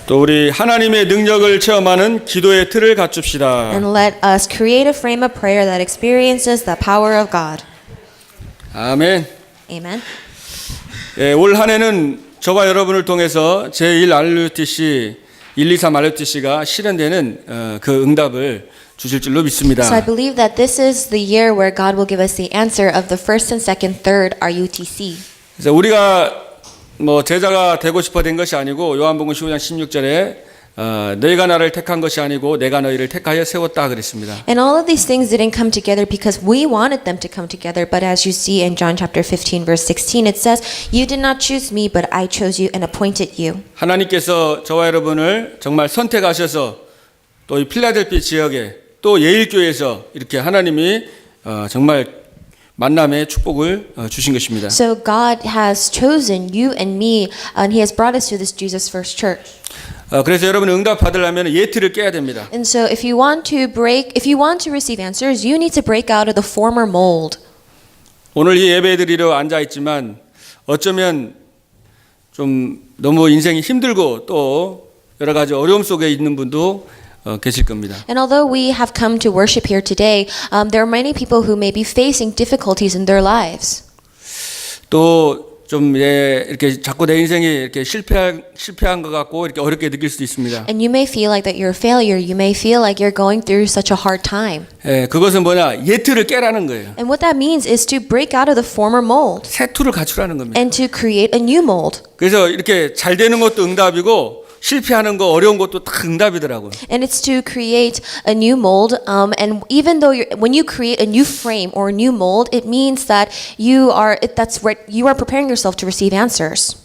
또 우리 하나님의 능력을 체험하는 기도의 틀을 갖춥시다. And let us create a frame of prayer that experiences the power of God. 아멘. Amen. 예, 올 한 해는 저와 여러분을 통해서 제1 RUTC, 123 RUTC가 실현되는 그 응답을 주실 줄로 믿습니다. So I believe that this is the year where God will give us the answer of the first and second, third RUTC. 그래서 우리가 뭐 제자가 되고 싶어 된 것이 아니고 요한복음 15장 16절에 너희가 나를 택한 것이 아니고 내가 너희를 택하여 세웠다 그랬습니다. And all of these things didn't come together because we wanted them to come together, but as you see in John chapter 15 verse 16 it says, you did not choose me but I chose you and appointed you. 하나님께서 저와 여러분을 정말 선택하셔서 또 이 필라델피 지역에 또 예일교회에서 이렇게 하나님이 정말 만남의 축복을 주신 것입니다. So God has chosen you and me and He has brought us to this Jesus First Church. 그래서 여러분 응답 받으려면 예틀을 깨야 됩니다. And so if you want to receive answers, you need to break out of the former mold. 오늘 이 예배 드리러 앉아 있지만 어쩌면 좀 너무 인생이 힘들고 또 여러 가지 어려움 속에 있는 분도 계실 겁니다. And although we have come to worship here today, there are many people who may be facing difficulties in their lives. 또 좀 이렇게 자꾸 내 인생이 이렇게 실패한 것 같고 이렇게 어렵게 느낄 수도 있습니다. And you may feel like that you're a failure. You may feel like you're going through such a hard time. 그것은 뭐냐? 예틀을 깨라는 거예요. And what that means is to break out of the former mold 새 틀을 갖추라는 겁니다. and to create a new mold. 그래서 이렇게 잘 되는 것도 응답이고 실패하는 거 어려운 것도 다 응답이더라고요. And it's to create a new mold. And even though when you create a new frame or a new mold, it means that you are preparing yourself to receive answers.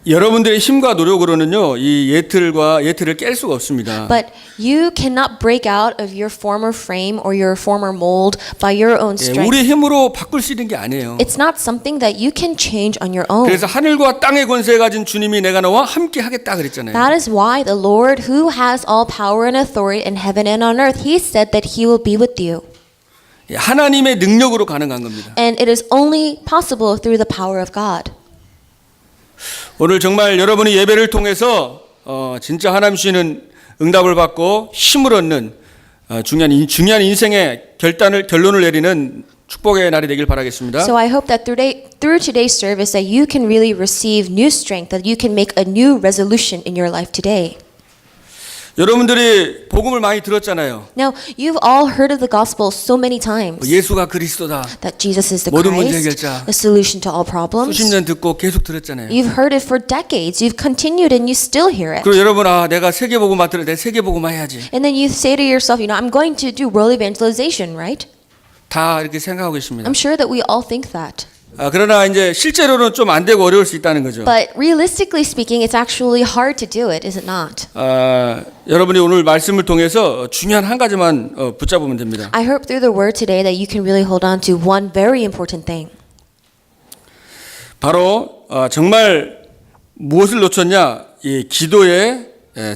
여러분들의 힘과 노력으로는요 이 예틀을 깰 수가 없습니다. But you cannot break out of your former frame or your former mold by your own strength. 우리 힘으로 바꿀 수 있는 게 아니에요. It's not something that you can change on your own. 그래서 하늘과 땅의 권세 가진 주님이 내가 너와 함께 하겠다 그랬잖아요. That is why the Lord, who has all power and authority in heaven and on earth, He said that He will be with you. 하나님의 능력으로 가능한 겁니다. And it is only possible through the power of God. 오늘 정말 여러분이 예배를 통해서 진짜 하나님 주시는 응답을 받고 힘을 얻는 중요한 인생의 결론을 내리는 축복의 날이 되길 바라겠습니다. So I hope that through today's service that you can really receive new strength, that you can make a new resolution in your life today. 여러분들이 복음을 많이 들었잖아요. Now, you've all heard of the gospel so many times. 예수가 그리스도다. That Jesus is the 모든 문제 Christ, 해결자. the solution to all problems. 수십 년 듣고 계속 들었잖아요. You've heard it for decades. You've continued and you still hear it. 그리고 여러분 내가 세계복음 맡으려 내 세계복음 해야지. And then you say to yourself, I'm going to do world evangelization, right? 다 이렇게 생각하고 있습니다. I'm sure that we all think that. 그러나 이제 실제로는 좀 안 되고 어려울 수 있다는 거죠. But realistically speaking, it's actually hard to do it, is it not? 여러분이 오늘 말씀을 통해서 중요한 한 가지만 붙잡으면 됩니다. I hope through the word today that you can really hold on to one very important thing. 바로 정말 무엇을 놓쳤냐? 이 기도의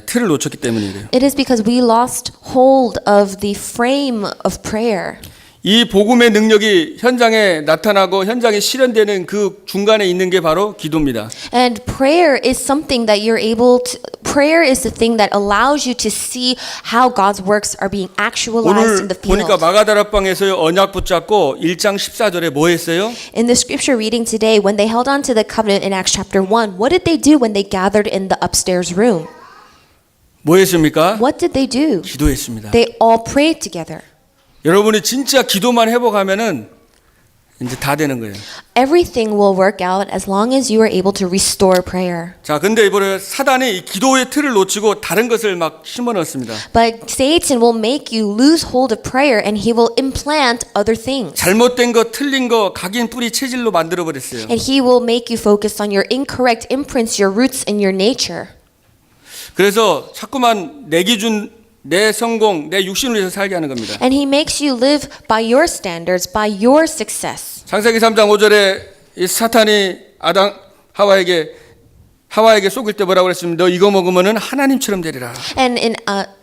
틀을 놓쳤기 때문이에요. It is because we lost hold of the frame of prayer. 이 복음의 능력이 현장에 나타나고 현장에 실현되는 그 중간에 있는 게 바로 기도입니다. And prayer is something that prayer is the thing that allows you to see how God's works are being actualized in 오늘 the 보니까 field. 마가다락방에서 언약 붙잡고 1장 14절에 뭐 했어요? In the scripture reading today, when they held on to the covenant in Acts chapter 1, what did they do when they gathered in the upstairs room? 뭐 했습니까? What did they do? 기도했습니다. They all prayed together. 여러분이 진짜 기도만 회복하면은 이제 다 되는 거예요. Everything will work out as long as you are able to restore prayer. 자, 근데 이번에 사단이 이 기도의 틀을 놓치고 다른 것을 막 심어 넣습니다. But Satan will make you lose hold of prayer and he will implant other things. 잘못된 거, 틀린 거, 각인 뿌리 체질로 만들어 버렸어요. And he will make you focus on your incorrect imprints, your roots, and your nature. 그래서 자꾸만 내 기준, 내 성공, 내 육신을 위해서 살게 하는 겁니다. And he makes you live by your standards, by your success. 창세기 3장 5절에 이 사탄이 하와에게 속일 때 뭐라고 그랬습니까? 너 이거 먹으면은 하나님처럼 되리라. And in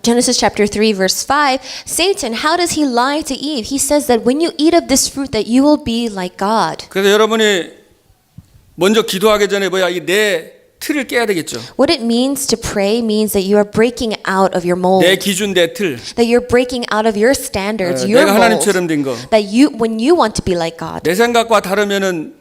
Genesis chapter 3 verse 5, Satan, how does he lie to Eve? He says that when you eat of this fruit that you will be like God. 그래서 여러분이 먼저 기도하기 전에 이 내 틀을 깨야 되겠죠. What it means to pray means that you are breaking out of your mold. 내 기준, 내 틀. That you're breaking out of your standards, your 내가 mold. 하나님처럼 된 거. That you, when you want to be like God. 내 생각과 다르면은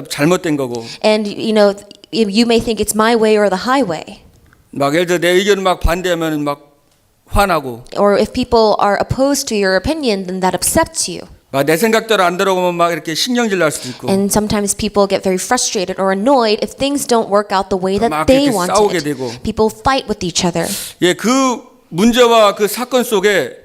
잘못된 거고. And you know, you may think it's my way or the highway. 막 예를 들어 내 의견을 막 반대하면 막 화나고. Or if people are opposed to your opinion, then that upsets you. 막 내 생각대로 안 들어가면 막 이렇게 신경질 날 수도 있고. And sometimes people get very frustrated or annoyed if things don't work out the way that 막 they 이렇게 want 싸우게 it. 되고. People fight with each other. 예, 그 문제와 그 사건 속에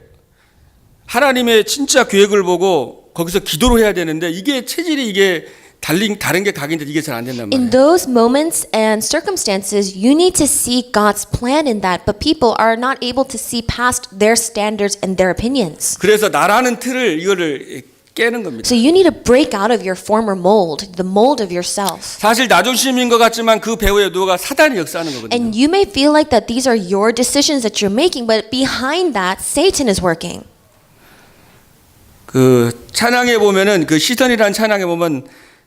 하나님의 진짜 계획을 보고 거기서 기도를 해야 되는데 이게 체질이 이게 다른 게 각인데 이게 잘 안 된단 In 말이에요. those moments and circumstances, you need to see God's plan in that, but people are not able to see past their standards and their opinions. 그래서 나라는 틀을 이거를 깨는 겁니다. So you need to break out of your former mold, the mold of yourself. 사실 나 중심인 것 같지만 그 배후에 누가 사단이 역사하는 거거든요. And you may feel like that these are your decisions that you're making, but behind that, Satan is working. 그 찬양에 보면은 그 시선이라는 찬양에 보면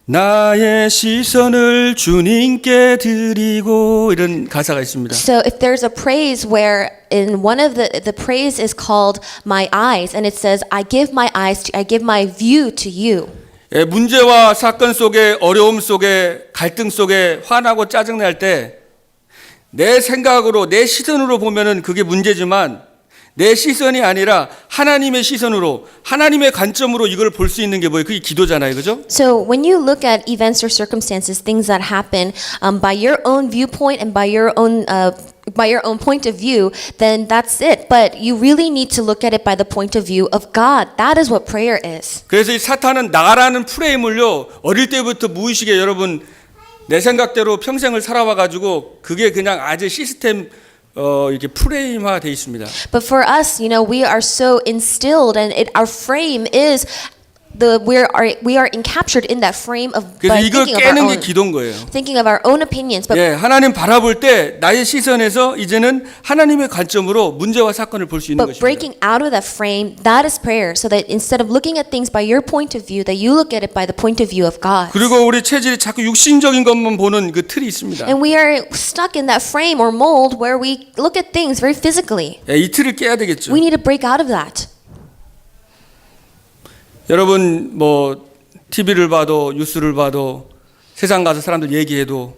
나의 시선을 주님께 드리고 이런 가사가 있습니다. So if there's a praise where in one of the praise is called my eyes, and it says I give my view to you. 예, 문제와 사건 속에 어려움 속에 갈등 속에 화나고 짜증날 때 내 생각으로 내 시선으로 보면은 그게 문제지만 내 시선이 아니라 하나님의 시선으로 하나님의 관점으로 이걸 볼 수 있는 게 뭐예요? 그게 기도잖아요, 그죠? So when you look at events or circumstances, things that happen by your own viewpoint and by your own point of view, then that's it. But you really need to look at it by the point of view of God. That is what prayer is. 그래서 이 사탄은 나라는 프레임을요 어릴 때부터 무의식에 여러분 내 생각대로 평생을 살아와가지고 그게 그냥 아주 시스템 이렇게 프레임화 돼 있습니다. But for us, you know, we are so instilled, and our frame is we are encaptured in that frame of 그래서 by 이걸 thinking of our 깨는 게 own, 기도인 거예요. thinking of our own opinions. But 예, 하나님 바라볼 때 나의 시선에서 이제는 하나님의 관점으로 문제와 사건을 볼 수 있는 But 것입니다. breaking out of that frame, that is prayer. So that instead of looking at things by your point of view, that you look at it by the point of view of God. 그리고 우리 체질이 자꾸 육신적인 것만 보는 그 틀이 있습니다. And we are stuck in that frame or mold where we look at things very physically. 예, 이 틀을 깨야 되겠죠. We need to break out of that. 여러분 뭐 TV를 봐도 뉴스를 봐도 세상 가서 사람들 얘기해도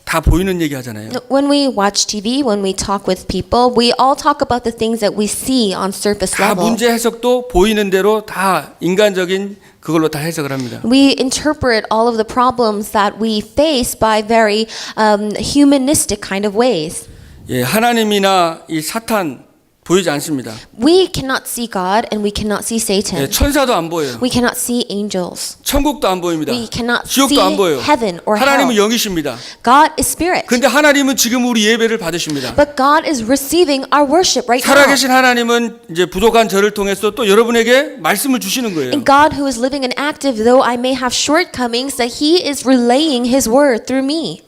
다 보이는 얘기 하잖아요. When we watch TV, when we talk with people, we all talk about the things that we see on surface 다 level. 문제 해석도 보이는 대로 다 인간적인 그걸로 다 해석을 합니다. We interpret all of the problems that we face by very humanistic kind of ways. 예, 하나님이나 이 사탄 보이지 않습니다. We cannot see God and we cannot see 예, Satan. 천사도 안 보여요. We cannot see angels. 천국도 안 보입니다. We cannot 지옥도 see 안 보여요. heaven or 하나님은 hell. 영이십니다. God is spirit. 근데 하나님은 지금 우리 예배를 받으십니다. But God is receiving our worship right now. 살아계신 하나님은 이제 부족한 저를 통해서 또 여러분에게 말씀을 주시는 거예요. And God who is living and active, though I may have shortcomings, that He is relaying His word through me.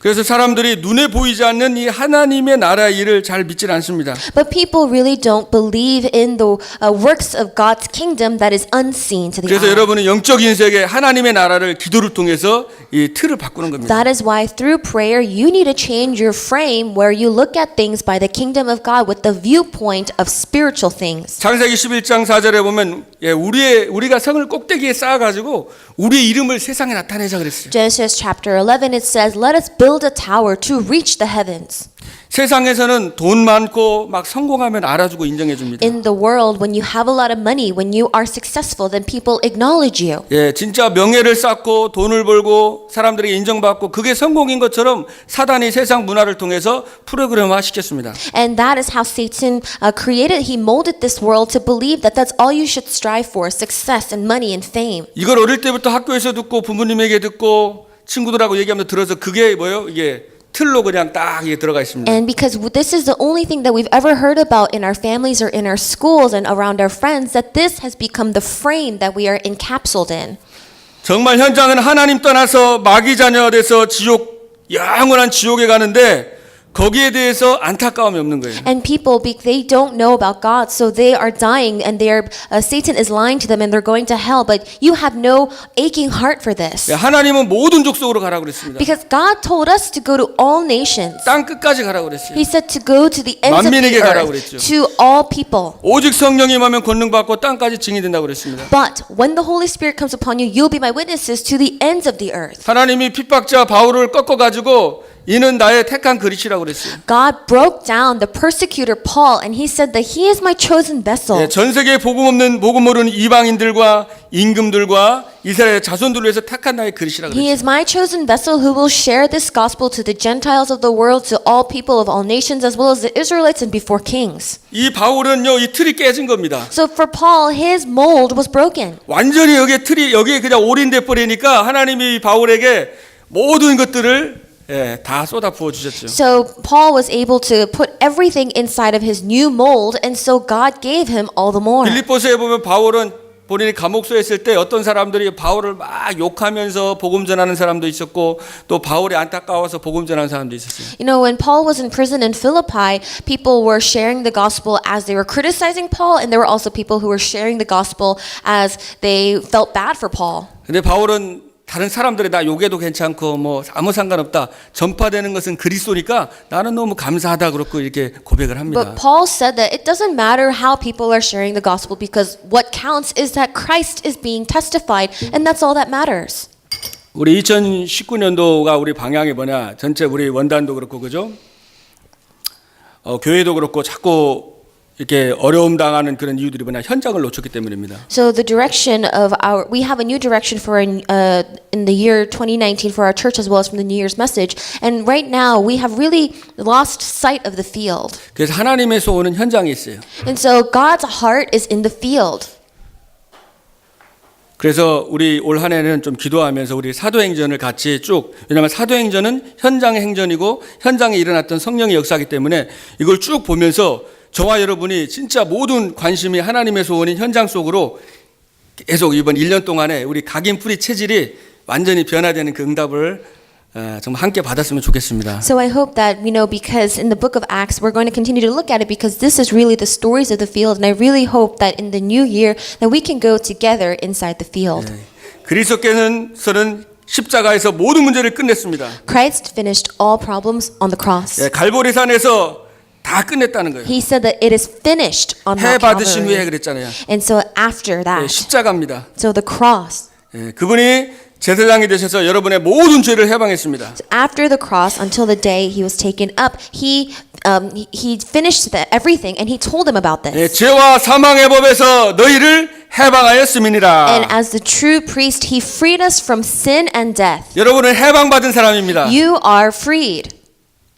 그래서 사람들이 눈에 보이지 않는 이 하나님의 나라 일을 잘 믿질 않습니다. But people really don't believe in the works of God's kingdom that is unseen to the 그래서 eye. 여러분은 영적 인생에 하나님의 나라를 기도를 통해서 이 틀을 바꾸는 겁니다. That is why through prayer you need to change your frame where you look at things by the kingdom of God with the viewpoint of spiritual things. 창세기 11장 4절에 보면 우리가 성을 꼭대기에 쌓아가지고 우리의 이름을 세상에 나타내자 그랬어요. Genesis chapter 11 it says, "Let us build a tower to reach the heavens." 세상에서는 돈 많고 막 성공하면 알아주고 인정해 줍니다. In the world, when you have a lot of money, when you are successful, then people acknowledge you. 예, 진짜 명예를 쌓고 돈을 벌고 사람들에게 인정받고 그게 성공인 것처럼 사단이 세상 문화를 통해서 프로그램화 시켰습니다. And that is how Satan created, he molded this world to believe that that's all you should strive for, success and money and fame. 이걸 어릴 때부터 학교에서 듣고 부모님에게 듣고 친구들하고 얘기하면서 들어서 그게 뭐예요? 이게 틀로 그냥 딱 이게 들어가 있습니다. And because this is the only thing that we've ever heard about in our families or in our schools and around our friends, that this has become the frame that we are encapsulated in. 정말 현장은 하나님 떠나서 마귀 자녀가 돼서 지옥 영원한 지옥에 가는데 거기에 대해서 안타까움이 없는 거예요. And people, they don't know about God, so they are dying, and Satan is lying to them, and they're going to hell. But you have no aching heart for this, 하나님은 모든 족속으로 가라고 그랬습니다. because God told us to go to all nations. 땅 끝까지 가라고 그랬어요. He said to go to the ends of 만민에게 the 가라고 earth, 그랬죠. to all people. 오직 성령이 임하면 권능 받고 땅까지 증인된다고 그랬습니다. But when the Holy Spirit comes upon you, you'll be my witnesses to the ends of the earth. 하나님이 핍박자 바울을 꺾어 가지고 이는 나의 택한 그릇이라고 그랬어요. God broke down the persecutor Paul, and he said that he is my chosen vessel. 전 세계에 복음 모르는 이방인들과 임금들과 이스라엘 자손들을 위해서 택한 나의 그릇이라고 He 그랬어요. is my chosen vessel who will share this gospel to the Gentiles of the world, to all people of all nations, as well as the Israelites and before kings. 이 바울은요, 이 틀이 깨진 겁니다. So for Paul, his mold was broken. 완전히 여기에 그냥 올인돼 버리니까 하나님이 바울에게 모든 것들을 다 쏟아 부어 주셨죠. So Paul was able to put everything inside of his new mold, and so God gave him all the more. 빌립보서에 보면 바울은 본인이 감옥소에 있을 때 어떤 사람들이 바울을 막 욕하면서 복음 전하는 사람도 있었고 또 바울이 안타까워서 복음 전하는 사람도 있었어요. You know, when Paul was in prison in Philippi, people were sharing the gospel as they were criticizing Paul, and there were also people who were sharing the gospel as they felt bad for Paul. 근데 바울은 다른 사람들이 나 욕해도 괜찮고 뭐 아무 상관없다. 전파되는 것은 그리스도니까 나는 너무 감사하다 그렇고 이렇게 고백을 합니다. But Paul said that it doesn't matter how people are sharing the gospel, because what counts is that Christ is being testified, and that's all that matters. 우리 2019년도가 우리 방향이 뭐냐? 전체 우리 원단도 그렇고 그죠? 교회도 그렇고 자꾸 이렇게 어려움 당하는 그런 이유들이 뭐냐? 현장을 놓쳤기 때문입니다. So the direction of we have a new direction for in the year 2019 for our church, as well as from the New Year's message. And right now we have really lost sight of the field. 그래서 하나님의 소원은 현장에 있어요. And so God's heart is in the field. 그래서 우리 올 한 해는 좀 기도하면서 우리 사도행전을 같이 쭉, 왜냐하면 사도행전은 현장의 행전이고 현장에 일어났던 성령의 역사이기 때문에 이걸 쭉 보면서 저와 여러분이 진짜 모든 관심이 하나님의 소원인 현장 속으로 계속 이번 1년 동안에 우리 각인 뿌리 체질이 완전히 변화되는 그 응답을 정말 함께 받았으면 좋겠습니다. So I hope that, because in the book of Acts, we're going to continue to look at it, because this is really the stories of the field. And I really hope that in the new year that we can go together inside the field. 그리스도께서는 십자가에서 모든 문제를 끝냈습니다. Christ finished all problems on the cross. 갈보리산에서 다 끝냈다는 거예요. He said that it is finished on 해 Mount 받으신 후에 Calvary. 그랬잖아요. And so after that, 십자가입니다. so the cross. 그분이 제사장이 되셔서 여러분의 모든 죄를 해방했습니다. So after the cross, until the day he was taken up, he finished everything, and he told them about this. 죄와 사망의 법에서 너희를 해방하였음이니라. And as the true priest, he freed us from sin and death. 여러분은 해방받은 사람입니다. You are freed.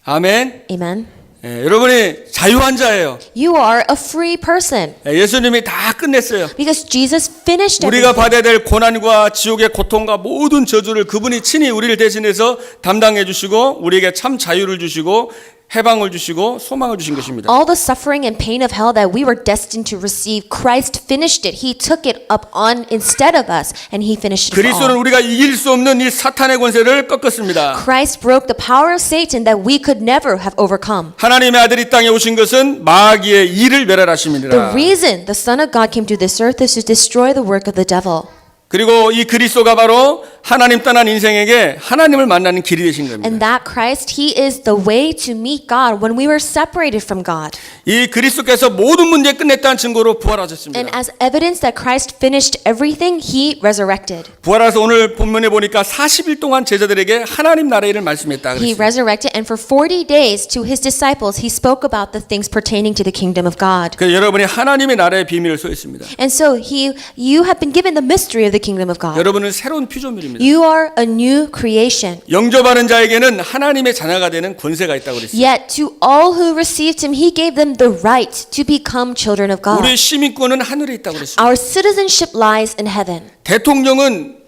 아멘. Amen. 여러분이 자유한 자예요. You are a free person, 예수님이 다 끝냈어요. because Jesus finished 우리가 everything. 받아야 될 고난과 지옥의 고통과 모든 저주를 그분이 친히 우리를 대신해서 담당해 주시고 우리에게 참 자유를 주시고 해방을 주시고 소망을 주신 것입니다. All the suffering and pain of hell that we were destined to receive, Christ finished it. He took it up on instead of us, and he finished it 그리스도는 all. 우리가 이길 수 없는 이 사탄의 권세를 꺾었습니다. Christ broke the power of Satan that we could never have overcome. 하나님의 아들이 땅에 오신 것은 마귀의 일을 The 멸하심이니라. reason the Son of God came to this earth is to destroy the work of the devil. 그리고 이 그리스도가 바로 하나님 떠난 인생에게 하나님을 만나는 길이 되신 겁니다. And that Christ, he is the way to meet God when we were separated from God. 이 그리스도께서 모든 문제 끝냈다는 증거로 부활하셨습니다. And as evidence that Christ finished everything, he resurrected. 부활해서 오늘 본문에 보니까 40일 동안 제자들에게 하나님 나라의 일을 말씀했다 He 그랬어요. resurrected, and for 40 days to his disciples, he spoke about the things pertaining to the kingdom of God. 그래서 여러분이 하나님의 나라의 비밀을 소유했습니다. And so you have been given the mystery of the kingdom of God. 여러분은 새로운 피조물입니다. You are a new creation. 영접하는 자에게는 하나님의 자녀가 되는 권세가 있다고 그랬어요. Yet to all who received him, he gave them the right to become children of God. 우리의 시민권은 하늘에 있다고 그랬어요. Our citizenship lies in heaven. 대통령은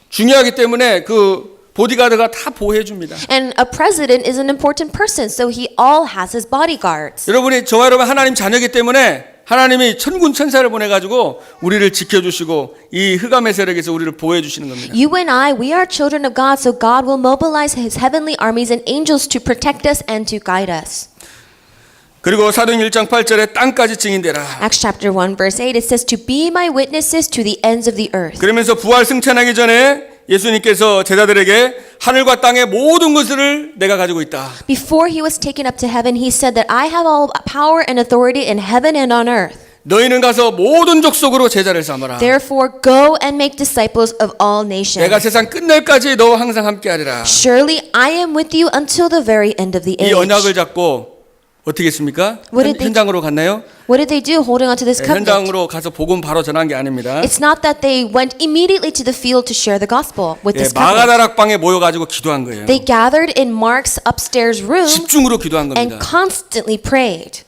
중요하기 때문에 그 보디가드가 다 보호해 줍니다. And a president is an important person, so he all has his bodyguards. 여러분이 저와 여러분 하나님 자녀이기 때문에 하나님이 천군 천사를 보내가지고 우리를 지켜주시고 이 흑암의 세력에서 우리를 보호해 주시는 겁니다. You and I, we are children of God, so God will mobilize His heavenly armies and angels to protect us and to guide us. 그리고 사도행 1장 8절에 땅까지 증인되라. Acts chapter 1 verse 8, it says to be my witnesses to the ends of the earth. 그러면서 부활 승천하기 전에 예수님께서 제자들에게 하늘과 땅의 모든 것을 내가 가지고 있다. Before He was taken up to heaven, He said that I have all power and authority in heaven and on earth. 너희는 가서 모든 족속으로 제자를 삼아라. Therefore, go and make disciples of all nations. 내가 세상 끝날까지 너와 항상 함께하리라. Surely I am with you until the very end of the 이 age. 언약을 잡고 어떻게 했습니까? What did they- 현장으로 갔나요? What did they do holding on to this covenant? 현장으로 가서 복음 바로 전한 게 아닙니다. It's not that they went immediately to the field to share the gospel with this covenant. 마가다락방에 모여가지고 기도한 거예요. They gathered in Mark's upstairs room 집중으로 기도한 and 겁니다. constantly prayed.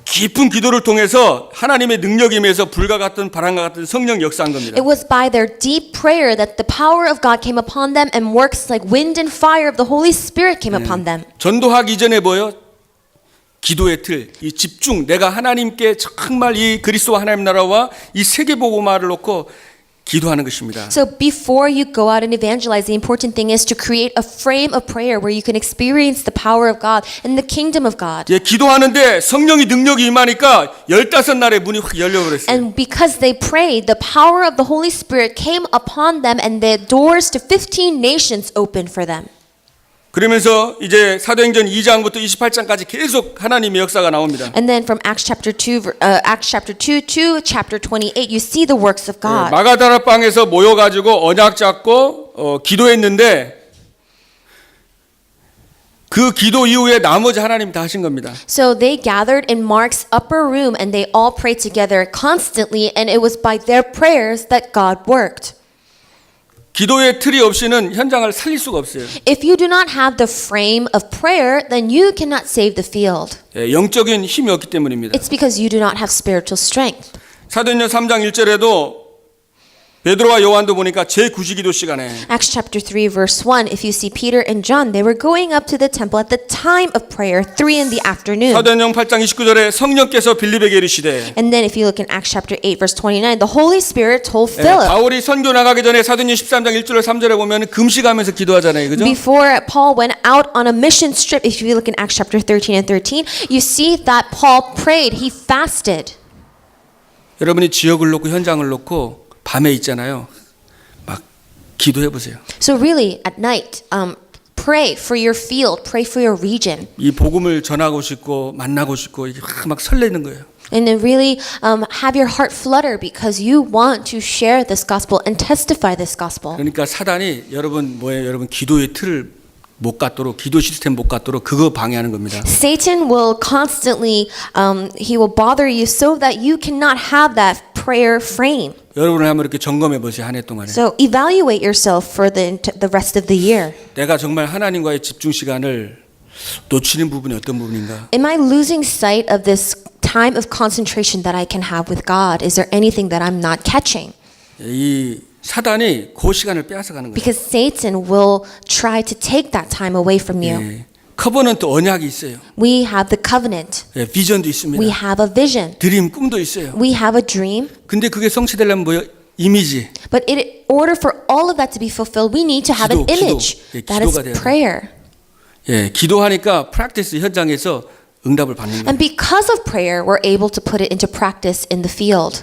깊은 기도를 통해서 하나님의 능력이 임해서 불과 같은 바람과 같은 성령 역사한 겁니다. It was by their deep prayer that the power of God came upon them and works like wind and fire of the Holy Spirit came upon them. 전도하기 이전에 뭐요? 기도의 틀, 이 집중, 내가 하나님께 정말 이 그리스도와 하나님 나라와 이 세계 복음화를 놓고 기도하는 것입니다. So before you go out and evangelize, the important thing is to create a frame of prayer where you can experience the power of God and the kingdom of God. 예, 기도하는데 성령이 능력이 임하니까 15날의 문이 확 열려버렸어요. And because they prayed, the power of the Holy Spirit came upon them and the doors to 15 nations opened for them. 그러면서 이제 사도행전 2장부터 28장까지 계속 하나님의 역사가 나옵니다. And then from Acts chapter 2 to chapter 28, you see the works of God. 마가다락방에서 모여가지고 언약 잡고 기도했는데 그 기도 이후에 나머지 하나님 다 하신 겁니다. So they gathered in Mark's upper room and they all prayed together constantly, and it was by their prayers that God worked. 기도의 틀이 없이는 현장을 살릴 수가 없어요. If you do not have the frame of prayer, then you cannot save the field. 영적인 힘이 없기 때문입니다. It's because you do not have spiritual strength. 사도행전 3장 1절에도 베드로와 요한도 보니까 제9시기도 시간에 Acts chapter 3 verse 1, if you see Peter and John, they were going up to the temple at the time of prayer, 3 in the afternoon. 사도행전 8장 29절에 성령께서 빌립에게 이르시되 And then if you look in Acts chapter 8 verse 29, the Holy Spirit told Philip, 바울이 선교 나가기 전에 사도행전 13장 1절 3절에 보면 금식하면서 기도하잖아요. 그죠? before Paul went out on a mission trip, if you look in Acts chapter 13 and 13, you see that Paul prayed, he fasted. 여러분이 지역을 놓고 현장을 놓고 밤에 있잖아요. 막 기도해 보세요. So really, at night, pray for your field, pray for your region. 이 복음을 전하고 싶고 만나고 싶고 이게 막 설레는 거예요. And then really have your heart flutter because you want to share this gospel and testify this gospel. 그러니까 사단이 여러분 뭐예요? 여러분 기도의 틀을 못 갖도록 기도 시스템 못 갖도록 그거 방해하는 겁니다. Satan will constantly, he will bother you so that you cannot have that prayer frame. 여러분을 한번 이렇게 점검해 보세요. 한 해 동안에. So evaluate yourself for the rest of the year. 내가 정말 하나님과의 집중 시간을 놓치는 부분이 어떤 부분인가? Am I losing sight of this time of concentration that I can have with God? Is there anything that I'm not catching? 이 사단이 그 시간을 빼앗아가는 거예요. Because Satan will try to take that time away from you. 예. 커버넌트 언약이 있어요. We have the covenant. 예, 비전도 있습니다. We have a vision. 드림 꿈도 있어요. We have a dream. 근데 그게 성취되려면 뭐요? 이미지. But in order for all of that to be fulfilled, we need to have an 기도. image. 예, That is 기도가 돼야 돼요. prayer. 예, 기도하니까 프랙티스 현장에서 응답을 받는 거예요. And because of prayer, we're able to put it into practice in the field.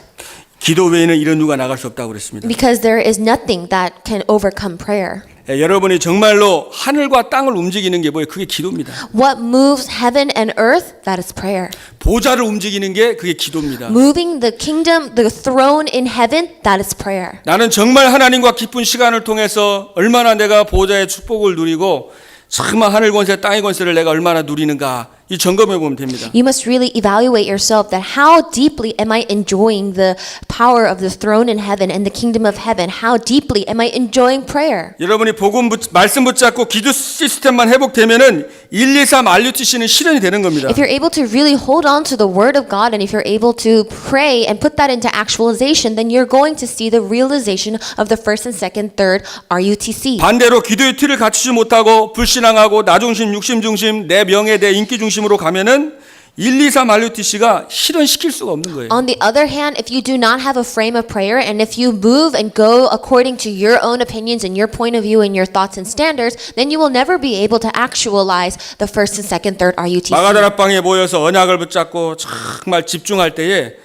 기도 외에는 이런 누가 나갈 수 없다고 그랬습니다. Because there is nothing that can overcome prayer. 예, 여러분이 정말로 하늘과 땅을 움직이는 게 뭐예요? 그게 기도입니다. What moves heaven and earth? That is prayer. 보좌를 움직이는 게 그게 기도입니다. Moving the kingdom, the throne in heaven, that is prayer. 나는 정말 하나님과 깊은 시간을 통해서 얼마나 내가 보좌의 축복을 누리고 정말 하늘 권세, 땅의 권세를 내가 얼마나 누리는가 이 점검해 보면 됩니다. You must really evaluate yourself that how deeply am I enjoying the power of the throne in heaven and the kingdom of heaven? How deeply am I enjoying prayer? 여러분이 복음 말씀 붙잡고 기도 시스템만 회복되면은 1, 2, 3 RUTC는 실현이 되는 겁니다. If you're able to really hold on to the word of God and if you're able to pray and put that into actualization, then you're going to see the realization of the first and second, third RUTC. 반대로 기도의 틀을 갖추지 못하고 불신앙하고 나 중심, 육심 중심, 내 명예, 내 인기 중심으로 가면은 1, 2, 3 RUTC가 실현시킬 수가 없는 거예요. On the other hand, if you do not have a frame of prayer and if you move and go according to your own opinions and your point of view and your thoughts and standards, then you will never be able to actualize the first and second, third RUTC. 마가다락방에 모여서 언약을 붙잡고 정말 집중할 때에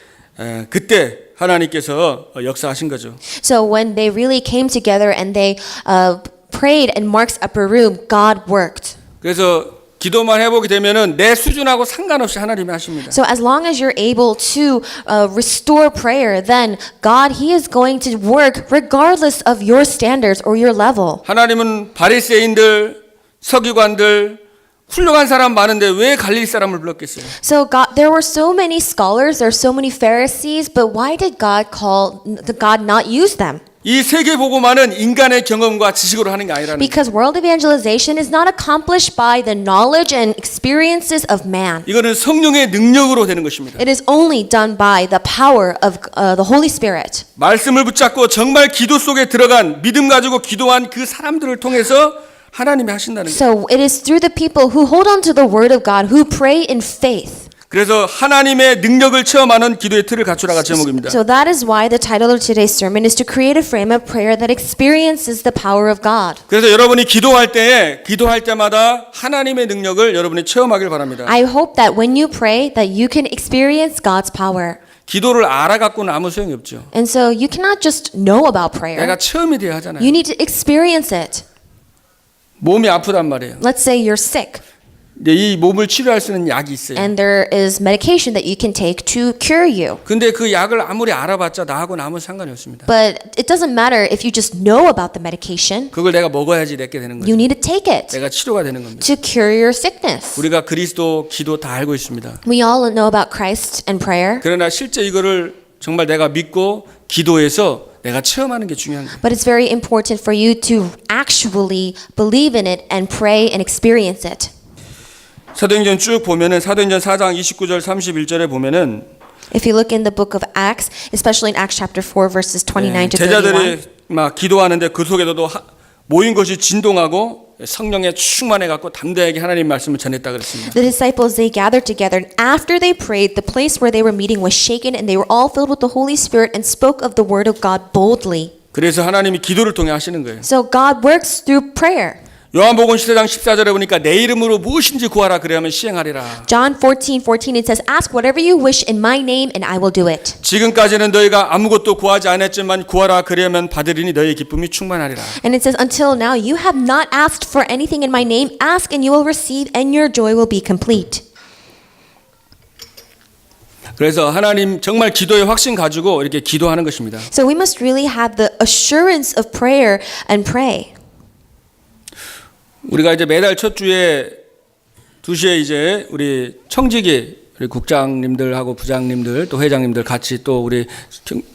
그때 하나님께서 역사하신 거죠. So when they really came together and they prayed in Mark's upper room, God worked. 그래서 기도만 해보게 되면은 내 수준하고 상관없이 하나님이 하십니다. So as long as you're able to restore prayer, then God, He is going to work regardless of your standards or your level. 하나님은 바리새인들, 서기관들, 훌륭한 사람 많은데 왜 갈릴리 사람을 불렀겠어요? So God, there were so many scholars, there are so many Pharisees, but why did God not use them? 이 세계 보고만은 인간의 경험과 지식으로 하는 게 아니라는 거예요. Because world evangelization is not accomplished by the knowledge and experiences of man. 이거는 성령의 능력으로 되는 것입니다. It is only done by the power of the Holy Spirit. 말씀을 붙잡고 정말 기도 속에 들어간 믿음 가지고 기도한 그 사람들을 통해서 하나님이 하신다는 거예요. So it is through the people who hold on to the word of God, who pray in faith. 그래서 하나님의 능력을 체험하는 기도의 틀을 갖추라가 제목입니다. So that is why the title of today's sermon is to create a frame of prayer that experiences the power of God. 그래서 여러분이 기도할 때마다 하나님의 능력을 여러분이 체험하길 바랍니다. I hope that when you pray that you can experience God's power. 기도를 알아갖고는 아무 소용이 없죠. And so you cannot just know about prayer. 내가 체험이 돼야 하잖아요. You need to experience it. 몸이 아프단 말이에요. Let's say you're sick. 근데 이 몸을 치료할 수 있는 약이 있어요. And there is medication that you can take to cure you. 근데 그 약을 아무리 알아봤자 나하고는 아무 상관이 없습니다. But it doesn't matter if you just know about the medication. 그걸 내가 먹어야지 내게 되는 거죠. You need to take it 내가 치료가 되는 겁니다. to cure your sickness. 우리가 그리스도 기도 다 알고 있습니다. We all know about Christ and prayer. 그러나 실제 이거를 정말 내가 믿고 기도해서 내가 체험하는 게 중요한 거예요. But it's very important for you to actually believe in it and pray and experience it. 사도행전 쭉 보면은 사도행전 4장 29절 31절에 보면은 If you look in the book of Acts, especially in Acts chapter 4 verses 29 to 31. 제자들이 막 기도하는데 그 속에서도 모인 것이 진동하고 성령에 충만해 갖고 담대하게 하나님 말씀을 전했다 그랬습니다. The disciples, they gathered together, and after they prayed, the place where they were meeting was shaken, and they were all filled with the Holy Spirit and spoke of the word of God boldly. 그래서 하나님이 기도를 통해 하시는 거예요. So God works through prayer. 요한복음 14장 14절에 보니까 내 이름으로 무엇인지 구하라 그래야만 시행하리라. John 14:14 it says, "Ask whatever you wish in my name, and I will do it." 지금까지는 너희가 아무것도 구하지 않았지만 구하라 그래야만 받으리니 너희의 기쁨이 충만하리라. And it says, "Until now you have not asked for anything in my name. Ask and you will receive, and your joy will be complete." 그래서 하나님 정말 기도의 확신 가지고 이렇게 기도하는 것입니다. So we must really have the assurance of prayer and pray. 우리가 이제 매달 첫 주에 2시에 이제 우리 청지기 우리 국장님들하고 부장님들 또 회장님들 같이 또 우리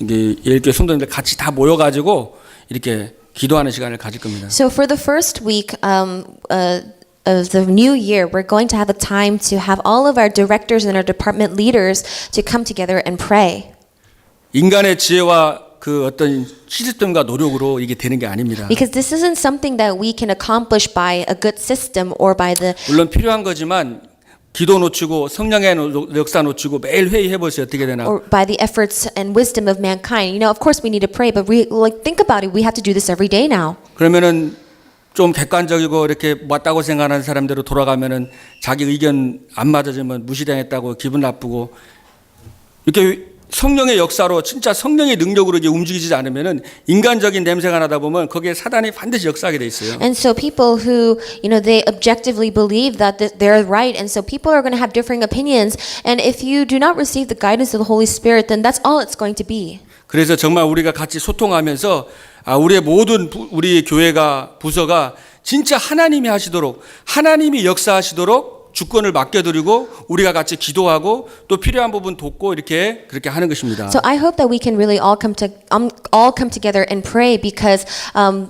예일교회 성도님들 같이 다 모여가지고 이렇게 기도하는 시간을 가질 겁니다. So for the first week of the new year, we're going to have a time to have all of our directors and our department leaders to come together and pray. 인간의 지혜와 그 어떤 시스템과 노력으로 이게 되는 게 아닙니다. Because this isn't something that we can accomplish by a good system or by the 물론 필요한 거지만 기도 놓치고 성령의 역사 놓치고 매일 회의해 보세요. 어떻게 되나? or by the efforts and wisdom of mankind. You know, of course we need to pray, but we think about it. We have to do this every day now. 그러면은 좀 객관적이고 이렇게 맞다고 생각하는 사람대로 돌아가면은 자기 의견 안 맞아지면 무시당했다고 기분 나쁘고 이렇게 성령의 역사로 진짜 성령의 능력으로 이제 움직이지 않으면은 인간적인 냄새가 나다 보면 거기에 사단이 반드시 역사하게 돼 있어요. And so people who, you know, they objectively believe that they're right, and so people are going to have differing opinions. And if you do not receive the guidance of the Holy Spirit, then that's all it's going to be. 그래서 정말 우리가 같이 소통하면서 우리의 모든 우리 교회가 부서가 진짜 하나님이 하시도록 하나님이 역사하시도록 주권을 맡겨드리고 우리가 같이 기도하고 또 필요한 부분 돕고 이렇게 그렇게 하는 것입니다. So I hope that we can really all come together and pray because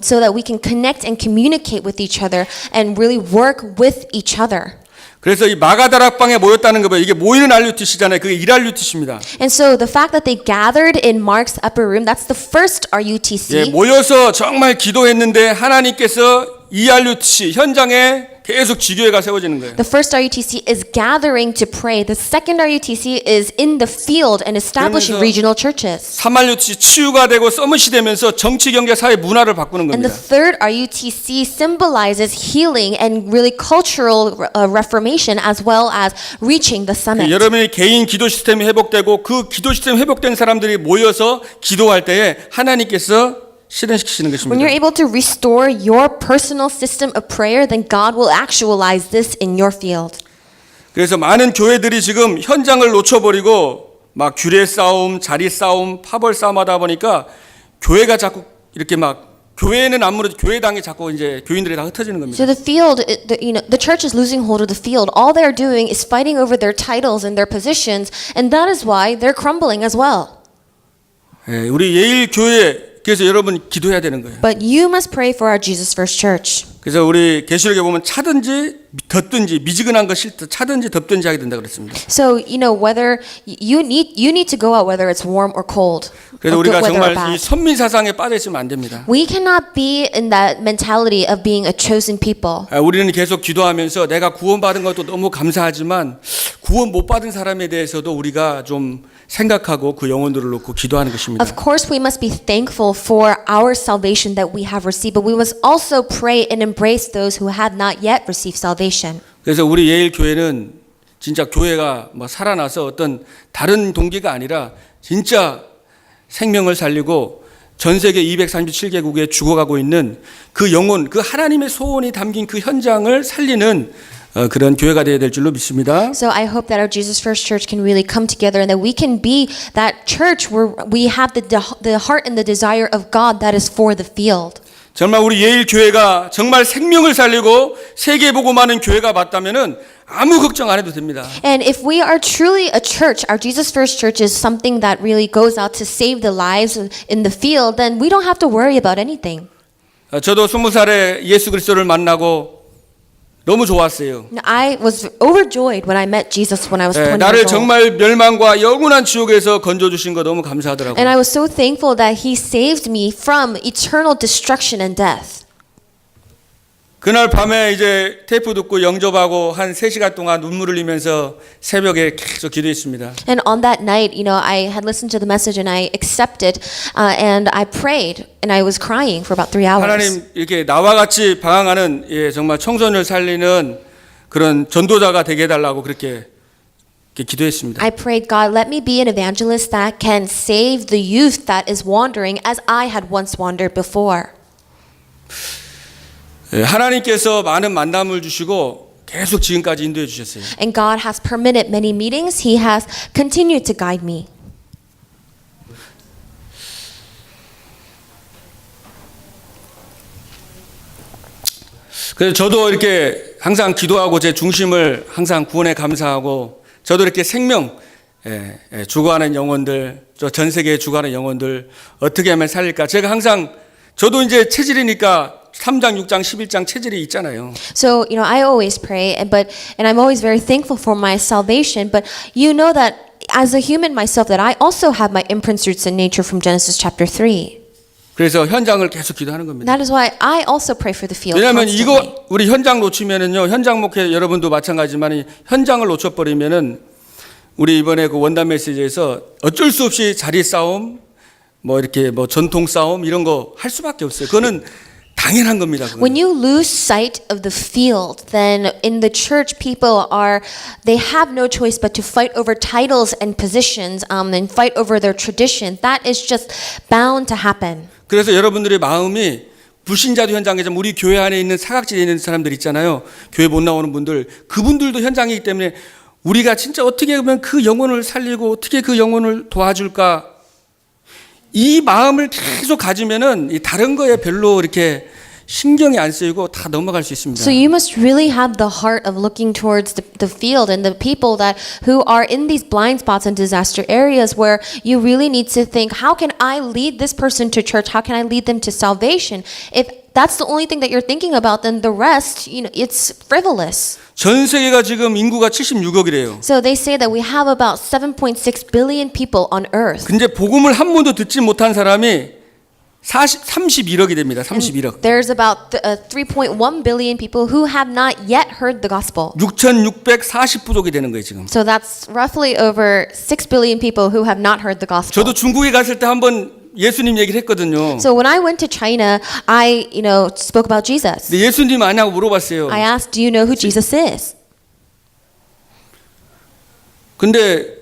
so that we can connect and communicate with each other and really work with each other. 그래서 이 마가다락방에 모였다는 거 봐요. 이게 모이는 RUTC잖아요. 그게 1RUTC입니다. And so the fact that they gathered in Mark's upper room, that's the first RUTC. 예, 모여서 정말 기도했는데 하나님께서 2RUTC 현장에 계속 지교회가 세워지는 거예요. The first RUTC is gathering to pray. The second RUTC is in the field and establishing 그러면서 regional churches. 사말요티 치유가 되고 서밋이 되면서 정치, 경제, 사회, 문화를 바꾸는 And the 겁니다. third RUTC symbolizes healing and really cultural reformation as well as reaching the summit. 여러분의 개인 기도 시스템이 회복되고 그 기도 시스템 회복된 사람들이 모여서 기도할 때에 하나님께서 실현시키시는 When you're 것입니다. able to restore your personal system of prayer, then God will actualize this in your field. 그래서 많은 교회들이 지금 현장을 놓쳐버리고 막 규례 싸움, 자리 싸움, 파벌 싸움 하다 보니까 교회가 자꾸 이렇게 막 교회는 아무래도 교회당이 자꾸 이제 교인들이 다 흩어지는 겁니다. So the field, the church is losing hold of the field. All they're doing is fighting over their titles and their positions, and that is why they're crumbling as well. 예, 우리 예일 교회 그래서 여러분 기도해야 되는 거예요. But you must pray for our Jesus First Church. 그래서 우리 계시록에 보면 차든지 덥든지 미지근한 거 싫다 차든지 덥든지 하게 된다 그랬습니다. So whether you need to go out whether it's warm or cold. 그래서 or 우리가 good weather or 정말 이 bad. 선민 사상에 빠져 있으면 안 됩니다. We cannot be in that mentality of being a chosen people. 우리는 계속 기도하면서 내가 구원받은 것도 너무 감사하지만 구원 못 받은 사람에 대해서도 우리가 좀 생각하고 그 영혼들을 놓고 기도하는 것입니다. Of course, we must be thankful for our salvation that we have received, but we must also pray and embrace those who have not yet received salvation. 그래서 우리 예일 교회는 진짜 교회가 뭐 살아나서 어떤 다른 동기가 아니라 진짜 생명을 살리고 전 세계 237개국에 죽어가고 있는 그 영혼, 그 하나님의 소원이 담긴 그 현장을 살리는 그런 교회가 되어야 될 줄로 믿습니다. So I hope that our Jesus First Church can really come together and that we can be that church where we have the heart and the desire of God that is for the field. 정말 우리 예일 교회가 정말 생명을 살리고 세계 복음하는 교회가 맞다면은 아무 걱정 안 해도 됩니다. And if we are truly a church, our Jesus First Church is something that really goes out to save the lives in the field, then we don't have to worry about anything. 저도 20살에 예수 그리스도를 만나고 너무 좋았어요. I was overjoyed when I met Jesus when I was 20 나를 years old. 정말 멸망과 영원한 지옥에서 건져주신 거 너무 감사하더라고요. And I was so thankful that He saved me from eternal destruction and death. 그날 밤에 이제 테이프 듣고 영접하고 한 3시간 동안 눈물을 흘리면서 새벽에 계속 기도했습니다. And on that night, I had listened to the message and I accepted and I prayed and I was crying for about 3 hours. 하나님 이렇게 나와 같이 방황하는 정말 청소년을 살리는 그런 전도자가 되게 해달라고 그렇게 기도했습니다. I prayed, God, let me be an evangelist that can save the youth that is wandering as I had once wandered before. 하나님께서 많은 만남을 주시고 계속 지금까지 인도해 주셨어요. And God has permitted many meetings. He has continued to guide me. 그래서 저도 이렇게 항상 기도하고 제 중심을 항상 구원에 감사하고 저도 이렇게 생명 죽어가는 영혼들 전 세계에 죽어가는 영혼들 어떻게 하면 살릴까 제가 항상 저도 이제 체질이니까 3장, 6장, 11장 체질이 있잖아요. So, I always pray, and I'm always very thankful for my salvation, but you know that as a human myself that I also have my imprints, roots, and nature from Genesis chapter 3. 그래서 현장을 계속 기도하는 겁니다. That is why I also pray for the field 왜냐하면 constantly. 이거 우리 현장 놓치면은요, 현장 목회 여러분도 마찬가지지만 현장을 놓쳐버리면은 우리 이번에 그 원단 메시지에서 어쩔 수 없이 자리 싸움, 뭐 이렇게 뭐 전통 싸움 이런 거 할 수밖에 없어요. 그거는 당연한 겁니다. 그건. When you lose sight of the field, then in the church, they have no choice but to fight over titles and positions, and fight over their tradition. That is just bound to happen. 그래서 여러분들의 마음이 불신자도 현장에서 우리 교회 안에 있는 사각지대에 있는 사람들 있잖아요. 교회 못 나오는 분들, 그분들도 현장이기 때문에 우리가 진짜 어떻게 보면 그 영혼을 살리고 어떻게 그 영혼을 도와줄까? 이 마음을 계속 가지면은 이 다른 거에 별로 이렇게 신경이 안 쓰이고 다 넘어갈 수 있습니다. So you must really have the heart of looking towards the field and the people who are in these blind spots and disaster areas where you really need to think, how can I lead this person to church? How can I lead them to salvation? If that's the only thing that you're thinking about, then the rest, it's frivolous. 전 세계가 지금 인구가 76억이래요. So they say that we have about 7.6 billion people on earth. 근데 복음을 한 번도 듣지 못한 사람이 31억이 됩니다. 31억. There's about 3.1 billion people who have not yet heard the gospel. 6,640부족이 되는 거예요, 지금. So that's roughly over 6 billion people who have not heard the gospel. 저도 중국에 갔을 때 한번 예수님 얘기를 했거든요. So when I went to China, I, spoke about Jesus. 근데 예수님 아냐고 물어봤어요. I asked, do you know who Jesus is? 근데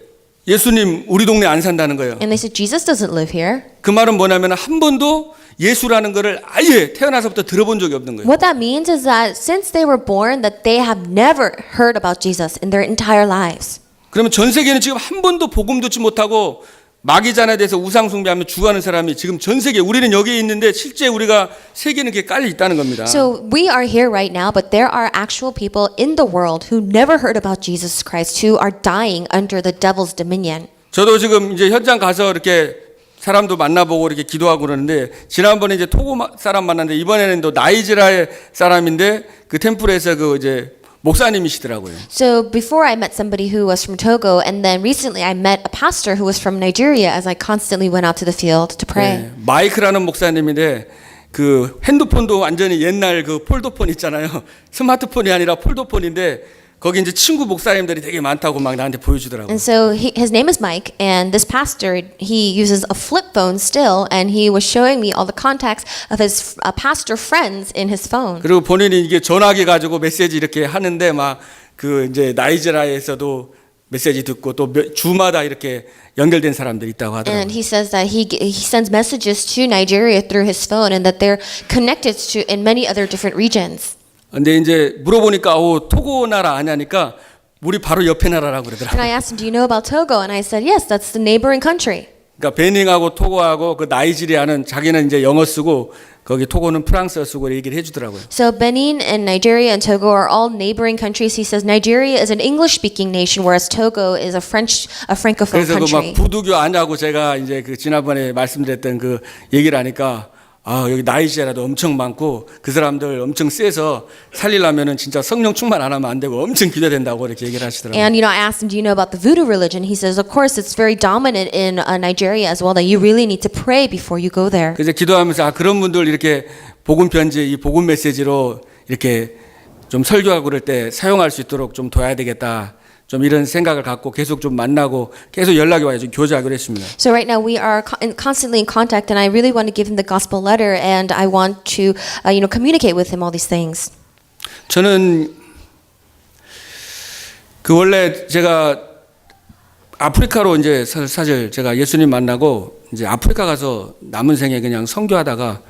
예수님 우리 동네 안 산다는 거예요. And they said, Jesus doesn't live here. 그 말은 뭐냐면 한 번도 예수라는 거를 아예 태어나서부터 들어본 적이 없는 거예요. What that means is that since they were born, that they have never heard about Jesus in their entire lives. 그러면 전 세계는 지금 한 번도 복음 듣지 못하고 마귀잔에 대해서 우상 숭배하며 죽어가는 사람이 지금 전 세계, 우리는 여기에 있는데 실제 우리가 세계는 그게 깔려 있다는 겁니다. So we are here right now, but there are actual people in the world who never heard about Jesus Christ, who are dying under the devil's dominion. 저도 지금 이제 현장 가서 이렇게 사람도 만나보고 이렇게 기도하고 그러는데, 지난번에 이제 토고 사람 만났는데 이번에는 또 나이지리아의 사람인데 그 템플에서 그 이제 목사님이시더라고요. So before I met somebody who was from Togo, and then recently I met a pastor who was from Nigeria as I constantly went out to the field to pray. 네, 마이크라는 목사님인데 그 핸드폰도 완전히 옛날 그 폴더폰 있잖아요. 스마트폰이 아니라 폴더폰인데 거기 이제 친구 목사님들이 되게 많다고 막 나한테 보여주더라고요. And so his name is Mike, and this pastor, he uses a flip phone still, and he was showing me all the contacts of his pastor friends in his phone. 그리고 본인이 이게 전화기 가지고 메시지 이렇게 하는데 막 그 이제 나이지리아에서도 메시지 듣고 또 주마다 이렇게 연결된 사람들이 있다고 하더라고요. And he says that he sends messages to Nigeria through his phone, and that they're connected to in many other different regions. 근데 이제 물어보니까 토고 나라 아냐니까 우리 바로 옆에 나라라고 And 그러더라고요. I asked him, do you know about Togo? And I said, yes, that's the neighboring country. 그러니까 베닝하고 토고하고 그 나이지리아는 자기는 이제 영어 쓰고 거기 토고는 프랑스어 쓰고 얘기를 해주더라고요. So Benin and Nigeria and Togo are all neighboring countries. He says Nigeria is an English-speaking nation, whereas Togo is a francophone 그래서 그 막 country. 부두교 아냐고 제가 이제 그 지난번에 말씀드렸던 그 얘기를 하니까 여기 나이지리아도 엄청 많고 그 사람들 엄청 세서 살리려면은 진짜 성령 충만 안 하면 안 되고 엄청 기도된다고 이렇게 얘기를 하시더라고요. And I asked him, do you know about the voodoo religion? He says, of course, it's very dominant in Nigeria as well, that you really need to pray before you go there. 그래서 기도하면서 그런 분들 이렇게 복음 편지, 이 복음 메시지로 이렇게 좀 설교하고 그럴 때 사용할 수 있도록 좀 둬야 되겠다. 좀 이런 생각을 갖고 계속 좀 만나고 계속 연락이 와요. 좀 교제하기로 했습니다. So right now we are constantly in contact, and I really want to give him the gospel letter, and I want to, communicate with him all these things. 저는 그 원래 제가 아프리카로 이제 사실 제가 예수님 만나고 이제 아프리카 가서 남은 생에 그냥 선교하다가,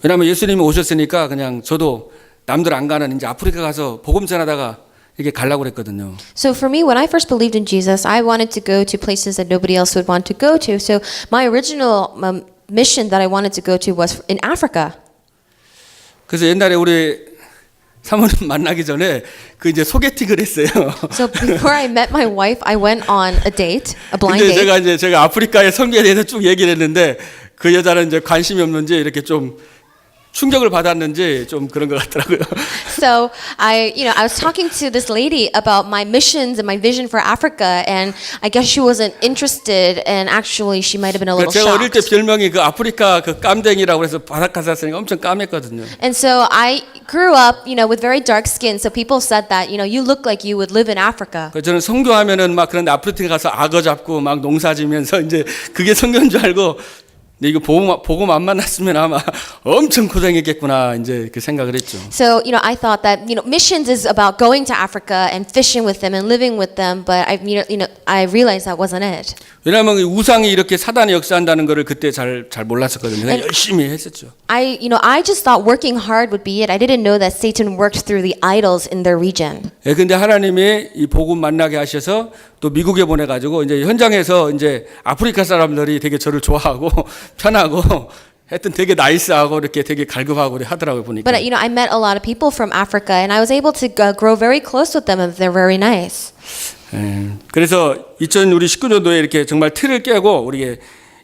왜냐하면 예수님이 오셨으니까 그냥 저도 남들 안 가는 이제 아프리카 가서 복음 전하다가 이렇게 가려고 그랬거든요. So for me, when I first believed in Jesus, I wanted to go to places that nobody else would want to go to. So my original mission that I wanted to go to was in Africa. 그래서 옛날에 우리 사모님 만나기 전에 그 이제 소개팅을 했어요. So before I met my wife, I went on a date, a blind 근데 date. 제가 아프리카의 선교에 대해서 쭉 얘기를 했는데 그 여자는 이제 관심이 없는지 이렇게 좀 충격을 받았는지 좀 그런 것 같더라고요. So I was talking to this lady about my missions and my vision for Africa, and I guess she wasn't interested, and actually she might have been a little 제가 어릴 때 shocked. 별명이 그 아프리카 그 깜댕이라고 해서 바닷가 샀으니까 엄청 까맸거든요. And so I grew up, with very dark skin. So people said that, you look like you would live in Africa. 그래서 저는 선교하면은 막 그런데 아프리카 가서 악어 잡고 막 농사 지면서 이제 그게 선교인 줄 알고, 근데 이거 복음 안 만났으면 아마 엄청 고생했겠구나 이제 그 생각을 했죠. So, I thought that, missions is about going to Africa and fishing with them and living with them, but I realized that wasn't it. 왜냐하면 우상이 이렇게 사단이 역사한다는 거를 그때 잘 몰랐었거든요. 그냥 열심히 했었죠. I just thought working hard would be it. I didn't know that Satan worked through the idols in their region. 예, 근데 하나님이 이 복음 만나게 하셔서 또 미국에 보내가지고 이제 현장에서 이제 아프리카 사람들이 되게 저를 좋아하고 편하고 하여튼 되게 나이스하고 이렇게 되게 갈급하고 하더라고요 보니까. But I met a lot of people from Africa, and I was able to grow very close with them, and they're very nice. 예, 그래서 우리 19년도에 이렇게 정말 틀을 깨고 우리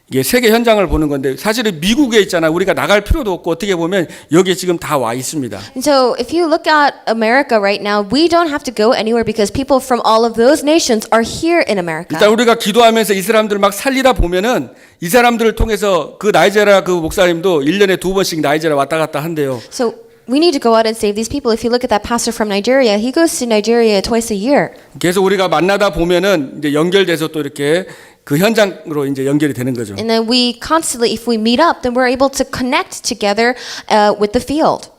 이게 세계 현장을 보는 건데 사실은 미국에 있잖아. 우리가 나갈 필요도 없고 어떻게 보면 여기에 지금 다 와 있습니다. And so if you look at America right now, we don't have to go anywhere because people from all of those nations are here in America. 일단 우리가 기도하면서 이 사람들 막 살리다 보면은 이 사람들을 통해서 그 나이제리아 그 목사님도 1년에 2번씩 나이제리아 왔다 갔다 한대요. So we need to go out and save these people. If you look at that pastor from Nigeria, he goes to Nigeria twice a year. 계속 우리가 만나다 보면은 이제 연결돼서 또 이렇게 그 현장으로 이제 연결이 되는 거죠. And then we constantly, if we meet up, then we're able to connect together with the field.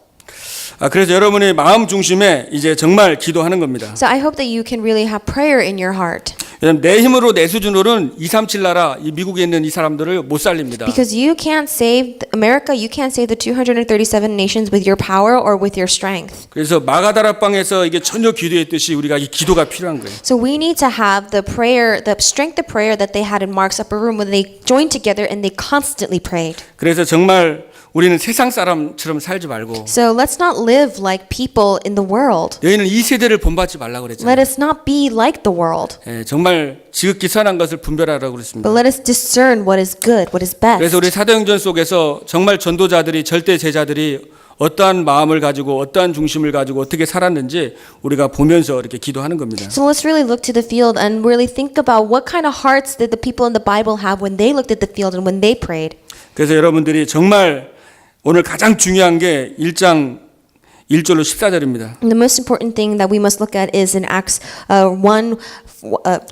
그래서 여러분의 마음 중심에 이제 정말 기도하는 겁니다. So I hope that you can really have prayer in your heart. 왜냐면 내 힘으로 내 수준으로는 237 나라 이 미국에 있는 이 사람들을 못 살립니다. Because you can't save America, you can't save the 237 nations with your power or with your strength. 그래서 마가다락방에서 이게 전혀 기도했듯이 우리가 이 기도가 필요한 거예요. So we need to have the prayer, the strength of prayer that they had in Mark's upper room when they joined together and they constantly prayed. 그래서 정말 우리는 세상 사람처럼 살지 말고 So let's not live like people in the world. 너희는 이 세대를 본받지 말라고 그랬잖아요. Let us not be like the world, 정말 지극히 선한 것을 분별하라고 그랬습니다. but let us discern what is good, what is best. 그래서 우리 사도행전 속에서 정말 전도자들이 절대 제자들이 어떠한 마음을 가지고 어떠한 중심을 가지고 어떻게 살았는지 우리가 보면서 이렇게 기도하는 겁니다. So let's really look to the field and really think about what kind of hearts did the people in the Bible have when they looked at the field and when they prayed. 그래서 여러분들이 정말 오늘 가장 중요한 게 1장 1절로 14절입니다. And the most important thing that we must look at is in Acts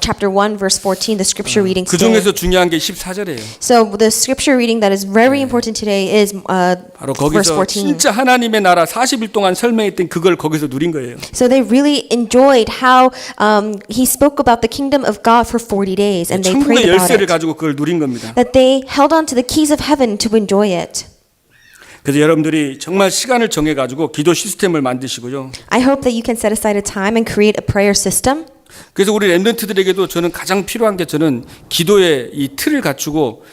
chapter 1 verse 14, the scripture reading 그 today. 중에서 중요한 게 14절이에요. So the scripture reading that is very important today is 바로 verse 거기서 14. 진짜 하나님의 나라 40일 동안 설명했던 그걸 거기서 누린 거예요. So they really enjoyed how he spoke about the kingdom of God for 40 days and they 천국의 prayed about 열쇠를 it. 가지고 그걸 누린 겁니다. That they held on to the keys of heaven to enjoy it. 그래서 여러분들이 정말 시간을 정해 가지고 기도 시스템을 만드시고요. I hope that you can set aside a time and create a prayer system. 그래서 우리 렘넌트들에게도 저는 가장 필요한 게 저는 기도의 이 틀을 갖추고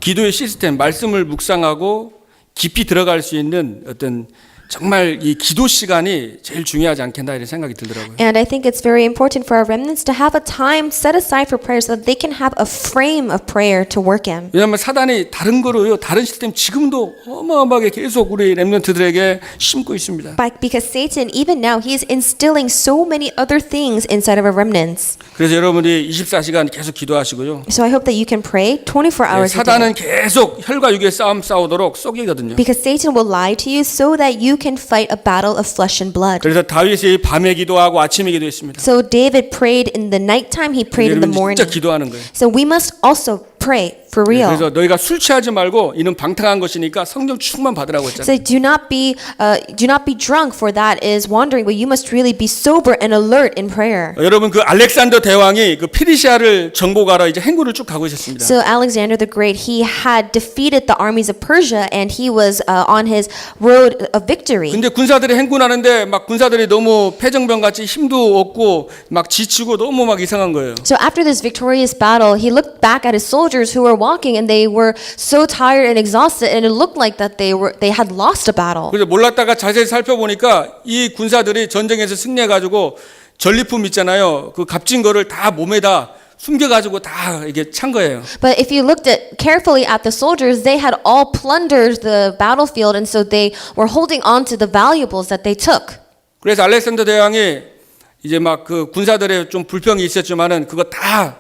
기도의 시스템, 말씀을 묵상하고 깊이 들어갈 수 있는 어떤 정말 이 기도 시간이 제일 중요하지 않겠나 이런 생각이 들더라고요. And I think it's very important for our remnants to have a time set aside for prayer so that they can have a frame of prayer to work in. 왜냐하면 사단이 다른 거로요, 다른 시스템 지금도 어마어마하게 계속 우리 렘넌트들에게 심고 있습니다. Because Satan, even now, he is instilling so many other things inside of our remnants. 그래서 여러분이 24시간 계속 기도하시고요. So I hope that you can pray 24 hours a day. 사단은 계속 혈과 육의 싸움 싸우도록 속이거든요. Because Satan will lie to you so that you can fight a battle of flesh and blood. 그래서 다윗이 밤에 기도하고 아침에 기도했습니다. So David prayed in the nighttime, he prayed in the 여러분 morning. 진짜 기도하는 거예요. So we must also pray for real. 그래서 너희가 술 취하지 말고 이는 방탕한 것이니까 성령 충만 받으라고 했잖아요. So do not be drunk, for that is wandering, but you must really be sober and alert in prayer. 여러분 그 알렉산더 대왕이 그 페르시아를 정복하러 이제 행군을 쭉 가고 있었습니다. So Alexander the Great, he had defeated the armies of Persia and he was on his road of victory. 근데 군사들이 행군하는데 막 군사들이 너무 패정병 같이 힘도 없고 막 지치고 너무 막 이상한 거예요. So after this victorious battle, he looked back at his soldiers who were walking and they were so tired and exhausted and it looked like that they had lost a battle. 그래서 몰랐다가 자세히 살펴보니까 이 군사들이 전쟁에서 승리해 가지고 전리품 있잖아요. 그 값진 거를 다 몸에다 숨겨가지고 다 이게 찬 거예요. But if you looked at carefully at the soldiers, they had all plundered the battlefield and so they were holding on to the valuables that they took. 그래서 알렉산더 대왕이 이제 막 그 군사들의 좀 불평이 있었지만은 그거 다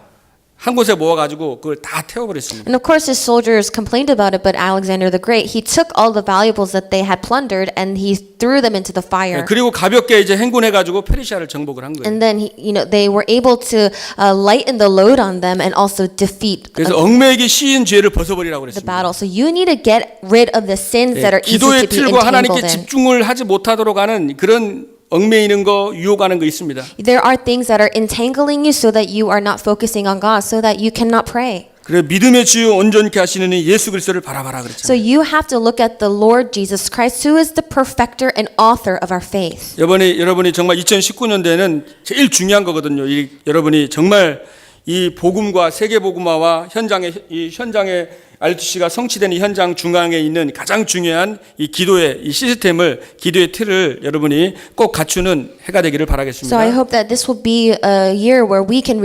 한 곳에 모아가지고 그걸 다 태워버렸습니다. And of course his soldiers complained about it, but Alexander the Great, he took all the valuables that they had plundered and he threw them into the fire. 그리고 가볍게 이제 행군해가지고 페르시아를 정복을 한 거예요. And then they were able to lighten the load on them and also defeat 그래서 얽매이기 쉬운 죄를 벗어버리라고 the 그랬습니다. battle. So you need to get rid of the sins that are easy 기도의 to be 틀과 하나님께 entangled in. 집중을 하지 못하도록 하는 그런 얽매이는 거, 유혹하는 거 있습니다. There are things that are entangling you so that you are not focusing on God, so that you cannot pray. 그래 믿음의 주요 온전케 하시는 이 예수 그리스도를 바라봐라 그랬잖아요. So you have to look at the Lord Jesus Christ, who is the perfecter and author of our faith. 여러분이 정말 2019년도에는 제일 중요한 거거든요. 여러분이 정말 이 복음과 세계 복음화와 현장의 RUTC가 성취되는 현장 중앙에 있는 가장 중요한 이 기도의 이 시스템을 기도의 틀을 여러분이 꼭 갖추는 해가 되기를 So I 바라겠습니다. hope that this will be a year where we can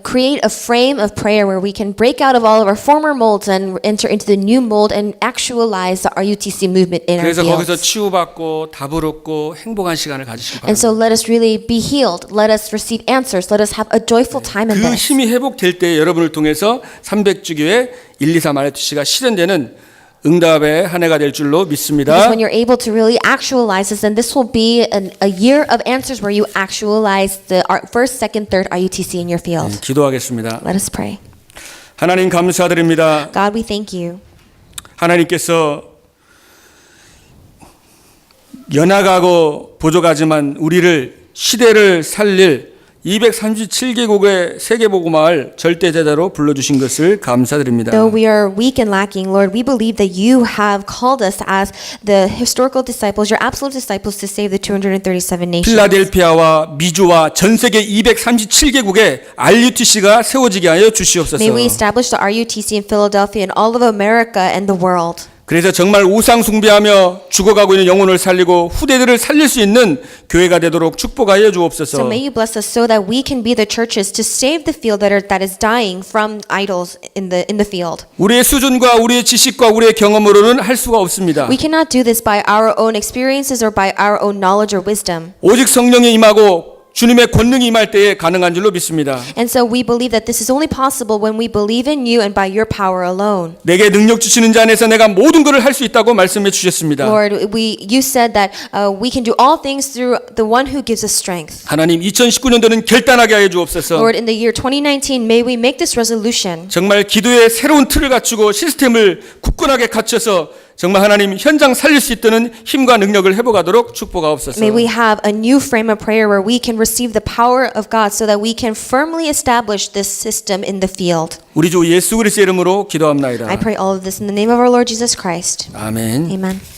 create a frame of prayer where we can break out of all of our former molds and enter into the new mold and actualize the RUTC movement in our 그래서 거기서 fields. 치유받고 답을 얻고 행복한 시간을 가지시기 And 바랍니다. so let us really be healed. Let us receive answers. Let us have a joyful time in 그 this. 힘이 회복될 때 여러분을 통해서 300주교회 1, 2, 3 RUTC가 실현되는 응답의 한 해가 될 줄로 Because 믿습니다. when you're able to really actualize this, then this will be a year of answers where you actualize the first, second, third RUTC in your field. 기도하겠습니다. Let us pray. 하나님 감사드립니다. God, we thank you. 하나님께서 연약하고 부족하지만 우리를 시대를 살릴 237개국의 세계복음화를 절대제자로 불러주신 것을 감사드립니다. Though we are weak and lacking, Lord, we believe that you have called us as the historical disciples, your absolute disciples, to save the 237 nations. 필라델피아와 미주와 전 세계 237개국의 RUTC가 세워지게 하여 주시옵소서. May we establish the RUTC in Philadelphia and all of America and the world. 그래서 정말 우상 숭배하며 죽어가고 있는 영혼을 살리고 후대들을 살릴 수 있는 교회가 되도록 축복하여 So 주옵소서. may you bless us so that we can be the churches to save the field that is dying from idols in the field. 우리의 수준과 우리의 지식과 우리의 경험으로는 할 수가 없습니다. We cannot do this by our own experiences or by our own knowledge or wisdom. 오직 성령이 임하고 주님의 권능이 임할 때에 가능한 줄로 믿습니다. And so we believe that this is only possible when we believe in you and by your power alone. 내게 능력 주시는 자 안에서 내가 모든 것을 할 수 있다고 말씀해 주셨습니다. Lord, you said that we can do all things through the one who gives us strength. 하나님 2019년도는 결단하게 하여 주옵소서. Lord, in the year 2019, may we make this resolution. 정말 기도의 새로운 틀을 갖추고 시스템을 굳건하게 갖춰서 정말 하나님 현장 살릴 수 있다는 힘과 능력을 회복하도록 축복하옵소서. May we have a new frame of prayer where we can receive the power of God so that we can firmly establish this system in the field. 우리 주 예수 그리스도의 이름으로 기도합나이다. I pray all of this in the name of our Lord Jesus Christ. 아멘. Amen.